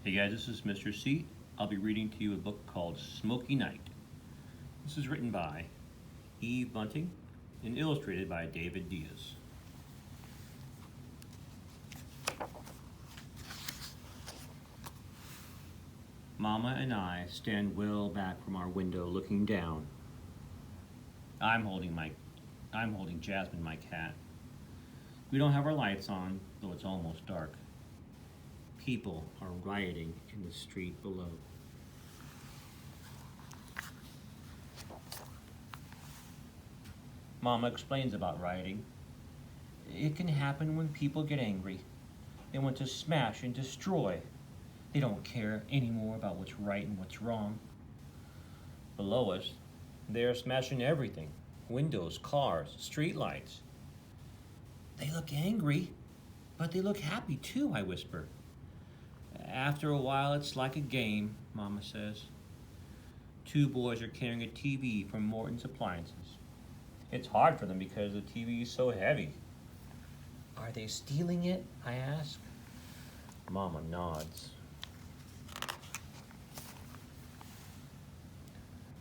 Hey guys, this is Mr. C. I'll be reading to you a book called Smoky Night. This is written by Eve Bunting and illustrated by David Diaz. Mama and I stand well back from our window looking down. I'm holding Jasmine, my cat. We don't have our lights on, though it's almost dark. People are rioting in the street below. Mama explains about rioting. It can happen when people get angry. They want to smash and destroy. They don't care anymore about what's right and what's wrong. Below us, they are smashing everything. Windows, cars, street lights. They look angry, but they look happy too, I whisper. After a while, it's like a game, Mama says. Two boys are carrying a TV from Morton's Appliances. It's hard for them because the TV is so heavy. Are they stealing it? I ask. Mama nods.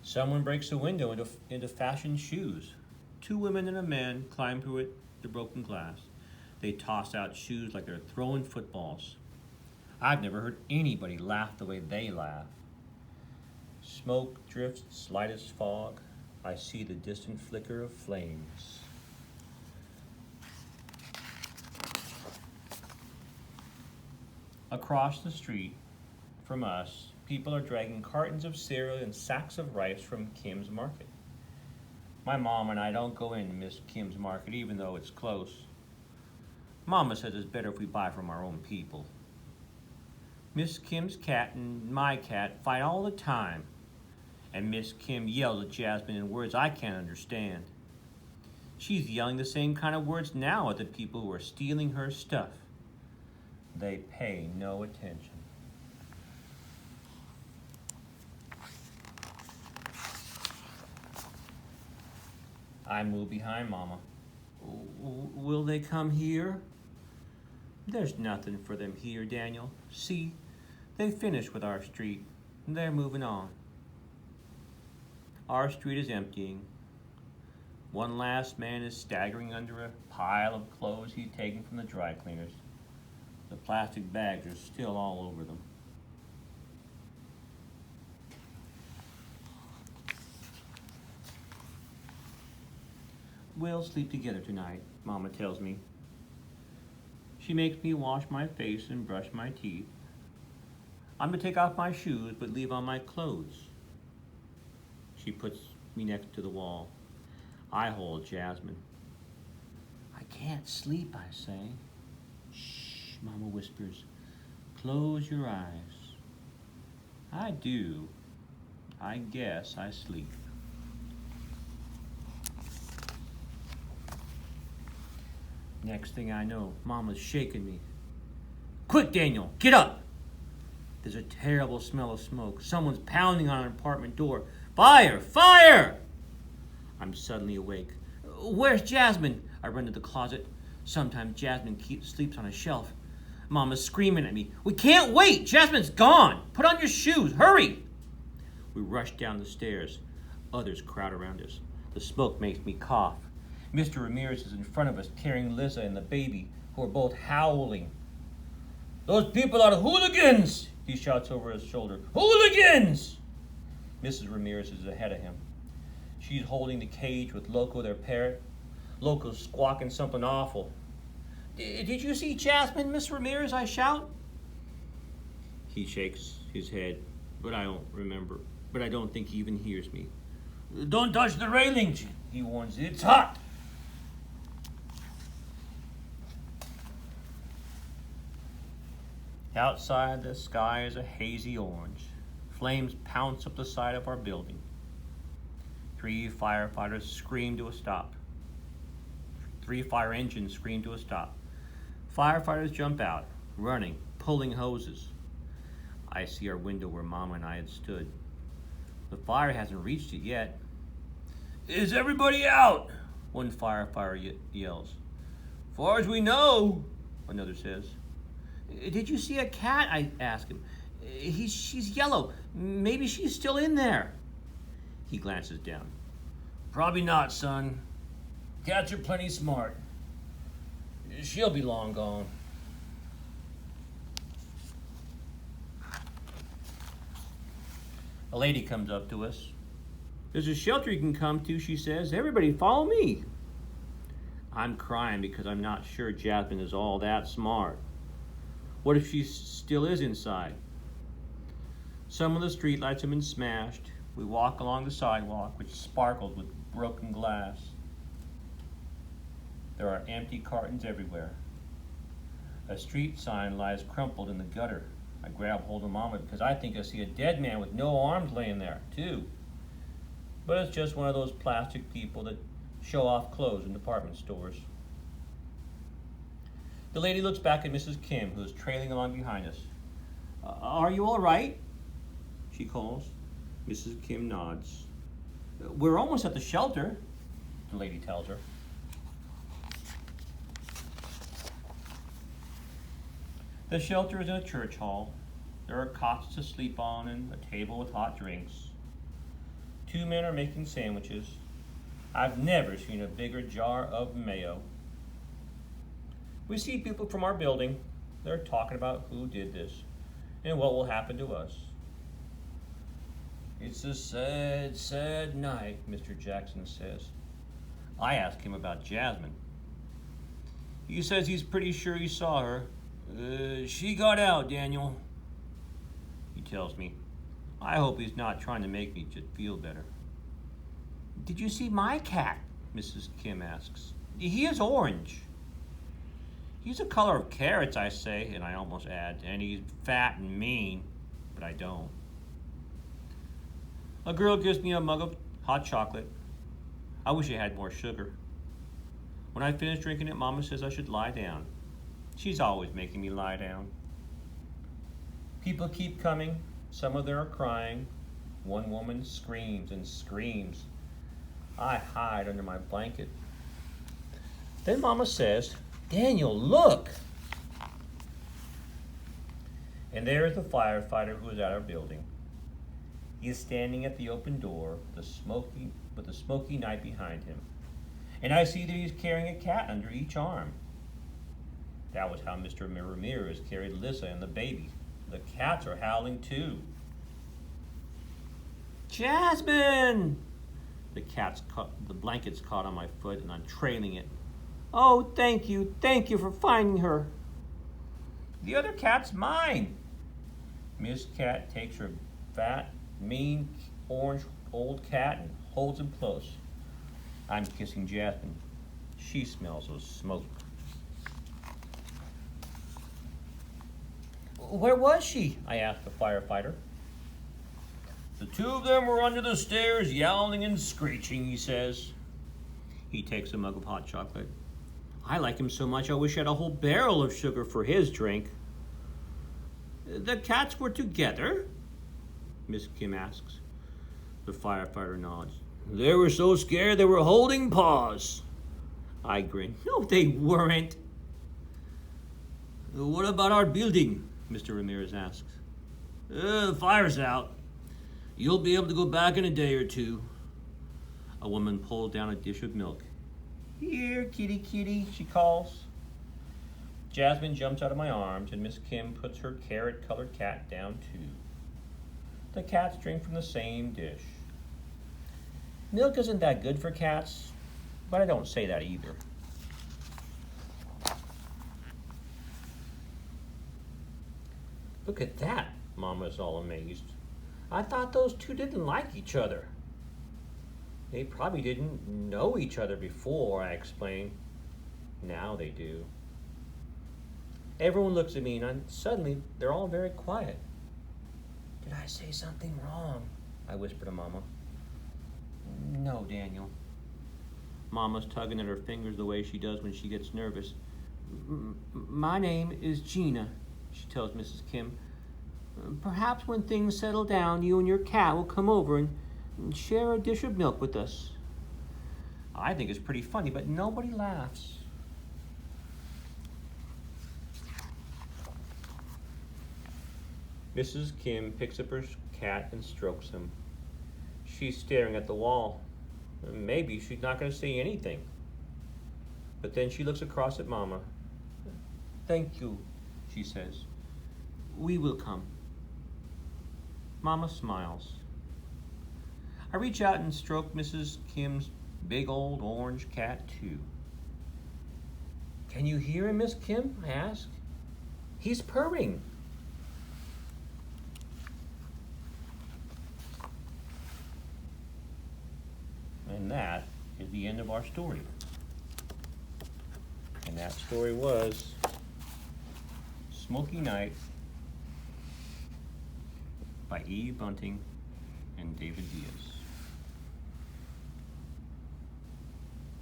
Someone breaks a window into fashion shoes. Two women and a man climb through the broken glass. They toss out shoes like they're throwing footballs. I've never heard anybody laugh the way they laugh. Smoke drifts light as fog. I see the distant flicker of flames. Across the street from us, people are dragging cartons of cereal and sacks of rice from Kim's Market. My mom and I don't go in Miss Kim's Market even though it's close. Mama says it's better if we buy from our own people. Miss Kim's cat and my cat fight all the time, and Miss Kim yells at Jasmine in words I can't understand. She's yelling the same kind of words now at the people who are stealing her stuff. They pay no attention. I move behind Mama. Will they come here? There's nothing for them here, Daniel. See, they finished with our street. They're moving on. Our street is emptying. One last man is staggering under a pile of clothes he'd taken from the dry cleaners. The plastic bags are still all over them. We'll sleep together tonight, Mama tells me. She makes me wash my face and brush my teeth. I'm to take off my shoes but leave on my clothes. She puts me next to the wall. I hold Jasmine. I can't sleep, I say. Shh, Mama whispers. Close your eyes. I do. I guess I sleep. Next thing I know, Mama's shaking me. Quick, Daniel, get up! There's a terrible smell of smoke. Someone's pounding on an apartment door. Fire! Fire! I'm suddenly awake. Where's Jasmine? I run to the closet. Sometimes Jasmine sleeps on a shelf. Mama's screaming at me. We can't wait! Jasmine's gone! Put on your shoes! Hurry! We rush down the stairs. Others crowd around us. The smoke makes me cough. Mr. Ramirez is in front of us, carrying Liza and the baby, who are both howling. Those people are hooligans! He shouts over his shoulder. Hooligans! Mrs. Ramirez is ahead of him. She's holding the cage with Loco, their parrot. Loco's squawking something awful. Did you see Jasmine, Miss Ramirez? I shout. He shakes his head, but I don't remember. But I don't think he even hears me. Don't touch the railings, he warns. It's hot. Outside, the sky is a hazy orange. Flames pounce up the side of our building. 3 firefighters scream to a stop. 3 fire engines scream to a stop. Firefighters jump out, running, pulling hoses. I see our window where Mama and I had stood. The fire hasn't reached it yet. Is everybody out? One firefighter yells. Far as we know, another says. Did you see a cat? I ask him. She's yellow. Maybe she's still in there. He glances down. Probably not, son. Cats are plenty smart. She'll be long gone. A lady comes up to us. There's a shelter you can come to, she says. Everybody follow me. I'm crying because I'm not sure Jasmine is all that smart. What if she still is inside? Some of the streetlights have been smashed. We walk along the sidewalk, which sparkled with broken glass. There are empty cartons everywhere. A street sign lies crumpled in the gutter. I grab hold of Mama because I think I see a dead man with no arms laying there, too. But it's just one of those plastic people that show off clothes in department stores. The lady looks back at Mrs. Kim, who is trailing along behind us. Are you all right? She calls. Mrs. Kim nods. We're almost at the shelter, the lady tells her. The shelter is in a church hall. There are cots to sleep on and a table with hot drinks. 2 men are making sandwiches. I've never seen a bigger jar of mayo. We see people from our building. They're talking about who did this and what will happen to us. It's a sad, sad night, Mr. Jackson says. I ask him about Jasmine. He says he's pretty sure he saw her. She got out, Daniel. He tells me. I hope he's not trying to make me just feel better. Did you see my cat? Mrs. Kim asks. He is orange. He's the color of carrots, I say, and I almost add, and he's fat and mean, but I don't. A girl gives me a mug of hot chocolate. I wish it had more sugar. When I finish drinking it, Mama says I should lie down. She's always making me lie down. People keep coming. Some of them are crying. One woman screams and screams. I hide under my blanket. Then Mama says, Daniel, look! And there is the firefighter who is at our building. He is standing at the open door with the smoky night behind him. And I see that he's carrying a cat under each arm. That was how Mr. Ramirez carried Lissa and the baby. The cats are howling too. Jasmine! The blanket's caught on my foot and I'm trailing it. Oh, thank you for finding her. The other cat's mine. Miss Cat takes her fat, mean, orange old cat and holds him close. I'm kissing Jasmine. She smells of smoke. Where was she? I asked the firefighter. The 2 of them were under the stairs, yowling and screeching, he says. He takes a mug of hot chocolate. I like him so much I wish I had a whole barrel of sugar for his drink. The cats were together? Miss Kim asks. The firefighter nods. They were so scared they were holding paws. I grin. No, they weren't. What about our building? Mr. Ramirez asks. The fire's out. You'll be able to go back in a day or 2. A woman pulls down a dish of milk. Here, kitty, kitty, she calls. Jasmine jumps out of my arms and Miss Kim puts her carrot-colored cat down too. The cats drink from the same dish. Milk isn't that good for cats, but I don't say that either. Look at that, Mama's all amazed. I thought those 2 didn't like each other. They probably didn't know each other before, I explain. Now they do. Everyone looks at me and suddenly they're all very quiet. Did I say something wrong? I whisper to Mama. No, Daniel. Mama's tugging at her fingers the way she does when she gets nervous. My name is Gina, she tells Mrs. Kim. Perhaps when things settle down, you and your cat will come over and share a dish of milk with us. I think it's pretty funny, but nobody laughs. Mrs. Kim picks up her cat and strokes him. She's staring at the wall. Maybe she's not going to say anything. But then she looks across at Mama. "Thank you," she says. "We will come." Mama smiles. I reach out and stroke Mrs. Kim's big old orange cat too. "Can you hear him, Miss Kim?" I ask. "He's purring." And that is the end of our story. And that story was Smoky Night by Eve Bunting and David Diaz.